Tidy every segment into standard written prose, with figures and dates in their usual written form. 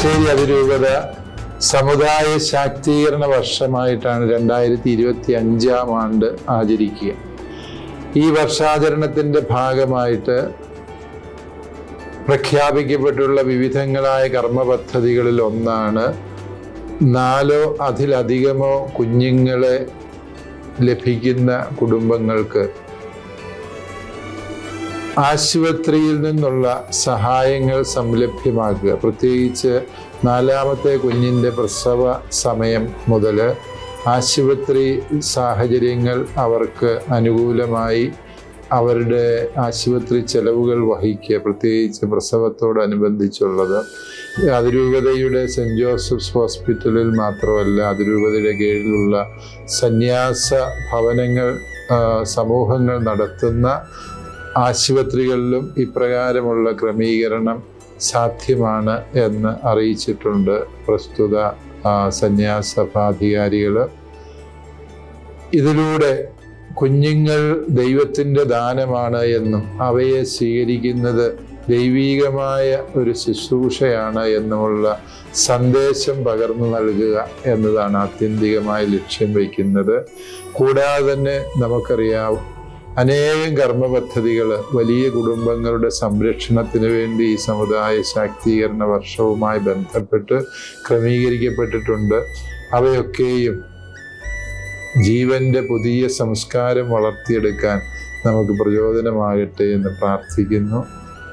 തലശ്ശേരി അതിരൂപത സമുദായ ശാക്തീകരണ വർഷമായിട്ടാണ് 2025 ആണ്ട് ആചരിക്കുക. ഈ വർഷാചരണത്തിൻ്റെ ഭാഗമായിട്ട് പ്രഖ്യാപിക്കപ്പെട്ടുള്ള വിവിധങ്ങളായ കർമ്മ പദ്ധതികളിൽ ഒന്നാണ് 4 അതിലധികമോ കുഞ്ഞുങ്ങളെ ലഭിക്കുന്ന കുടുംബങ്ങൾക്ക് ആശുപത്രിയിൽ നിന്നുള്ള സഹായങ്ങൾ സംലഭ്യമാക്കുക. പ്രത്യേകിച്ച് 4ാമത്തെ കുഞ്ഞിൻ്റെ പ്രസവ സമയം മുതൽ ആശുപത്രി സാഹചര്യങ്ങൾ അവർക്ക് അനുകൂലമായി അവരുടെ ആശുപത്രി ചെലവുകൾ വഹിക്കുക, പ്രത്യേകിച്ച് പ്രസവത്തോടനുബന്ധിച്ചുള്ളത്. അതിരൂപതയുടെ സെൻറ്റ് ജോസഫ്സ് ഹോസ്പിറ്റലിൽ മാത്രമല്ല, അതിരൂപതയുടെ കീഴിലുള്ള സന്യാസ ഭവനങ്ങൾ, സമൂഹങ്ങൾ നടത്തുന്ന ആശുപത്രികളിലും ഇപ്രകാരമുള്ള ക്രമീകരണം സാധ്യമാണ് എന്ന് അറിയിച്ചിട്ടുണ്ട് പ്രസ്തുത സന്യാസഭാധികാരികൾ. ഇതിലൂടെ കുഞ്ഞുങ്ങൾ ദൈവത്തിൻ്റെ ദാനമാണ് എന്നും അവയെ സ്വീകരിക്കുന്നത് ദൈവീകമായ ഒരു ശുശ്രൂഷയാണ് എന്നുമുള്ള സന്ദേശം പകർന്നു നൽകുക എന്നതാണ് ആത്യന്തികമായി ലക്ഷ്യം വയ്ക്കുന്നത്. കൂടാതെ തന്നെ നമുക്കറിയാം, അനേകം കർമ്മ പദ്ധതികൾ വലിയ കുടുംബങ്ങളുടെ സംരക്ഷണത്തിന് വേണ്ടി ഈ സമുദായ ശാക്തീകരണ വർഷവുമായി ബന്ധപ്പെട്ട് ക്രമീകരിക്കപ്പെട്ടിട്ടുണ്ട്. അവയൊക്കെയും ജീവന്റെ പുതിയ സംസ്കാരം വളർത്തിയെടുക്കാൻ നമുക്ക് പ്രചോദനമാകട്ടെ എന്ന് പ്രാർത്ഥിക്കുന്നു.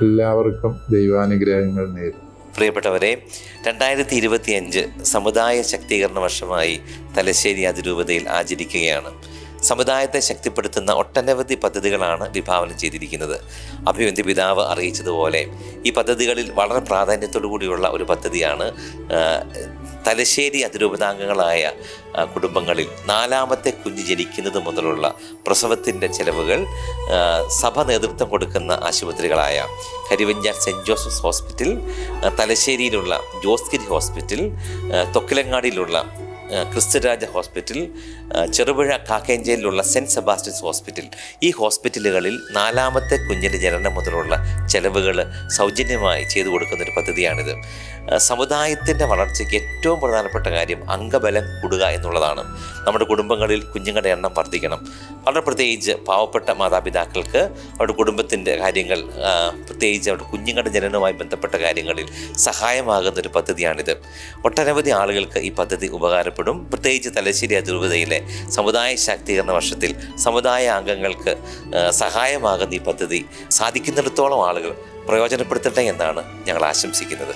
എല്ലാവർക്കും ദൈവാനുഗ്രഹങ്ങൾ നേരുന്നു. പ്രിയപ്പെട്ടവരെ, 2025 സമുദായ ശാക്തീകരണ വർഷമായി തലശ്ശേരി അതിരൂപതയിൽ ആചരിക്കുകയാണ്. സമുദായത്തെ ശക്തിപ്പെടുത്തുന്ന ഒട്ടനവധി പദ്ധതികളാണ് വിഭാവനം ചെയ്തിരിക്കുന്നത്. അഭിവന്ദ്യ പിതാവ് അറിയിച്ചതുപോലെ ഈ പദ്ധതികളിൽ വളരെ പ്രാധാന്യത്തോടു കൂടിയുള്ള ഒരു പദ്ധതിയാണ് തലശ്ശേരി അതിരൂപതാംഗങ്ങളായ കുടുംബങ്ങളിൽ 4ാമത്തെ കുഞ്ഞ് ജനിക്കുന്നത് മുതലുള്ള പ്രസവത്തിൻ്റെ ചെലവുകൾ സഭ നേതൃത്വം കൊടുക്കുന്ന ആശുപത്രികളായ കരിവഞ്ചാർ സെൻറ്റ് ജോസഫ്സ് ഹോസ്പിറ്റൽ, തലശ്ശേരിയിലുള്ള ജോസ്ഗിരി ഹോസ്പിറ്റൽ, തൊക്കിലങ്ങാടിയിലുള്ള ക്രിസ്തുരാജ ഹോസ്പിറ്റൽ, ചെറുപുഴ കാക്കേഞ്ചേരിയിലുള്ള സെൻറ്റ് സെബാസ്റ്റ്യൻസ് ഹോസ്പിറ്റൽ, ഈ ഹോസ്പിറ്റലുകളിൽ 4ാമത്തെ കുഞ്ഞിൻ്റെ ജനനം മുതലുള്ള ചെലവുകൾ സൗജന്യമായി ചെയ്തു കൊടുക്കുന്നൊരു പദ്ധതിയാണിത്. സമുദായത്തിൻ്റെ വളർച്ചയ്ക്ക് ഏറ്റവും പ്രധാനപ്പെട്ട കാര്യം അംഗബലം കൂടുക എന്നുള്ളതാണ്. നമ്മുടെ കുടുംബങ്ങളിൽ കുഞ്ഞുങ്ങളുടെ എണ്ണം വർദ്ധിക്കണം. വളരെ പ്രത്യേകിച്ച് പാവപ്പെട്ട മാതാപിതാക്കൾക്ക് അവരുടെ കുടുംബത്തിൻ്റെ കാര്യങ്ങൾ, പ്രത്യേകിച്ച് അവരുടെ കുഞ്ഞുങ്ങളുടെ ജനനവുമായി ബന്ധപ്പെട്ട കാര്യങ്ങളിൽ സഹായമാകുന്നൊരു പദ്ധതിയാണിത്. ഒട്ടനവധി ആളുകൾക്ക് ഈ പദ്ധതി ഉപകാരപ്പെടും. പ്രത്യേകിച്ച് തലശ്ശേരി അതിരൂപതയിലെ സമുദായ ശാക്തീകരണ വർഷത്തിൽ സമുദായ അംഗങ്ങൾക്ക് സഹായമാകുന്ന ഈ പദ്ധതി സാധിക്കുന്നിടത്തോളം ആളുകൾ പ്രയോജനപ്പെടുത്തട്ടെ എന്നാണ് ഞങ്ങൾ ആശംസിക്കുന്നത്.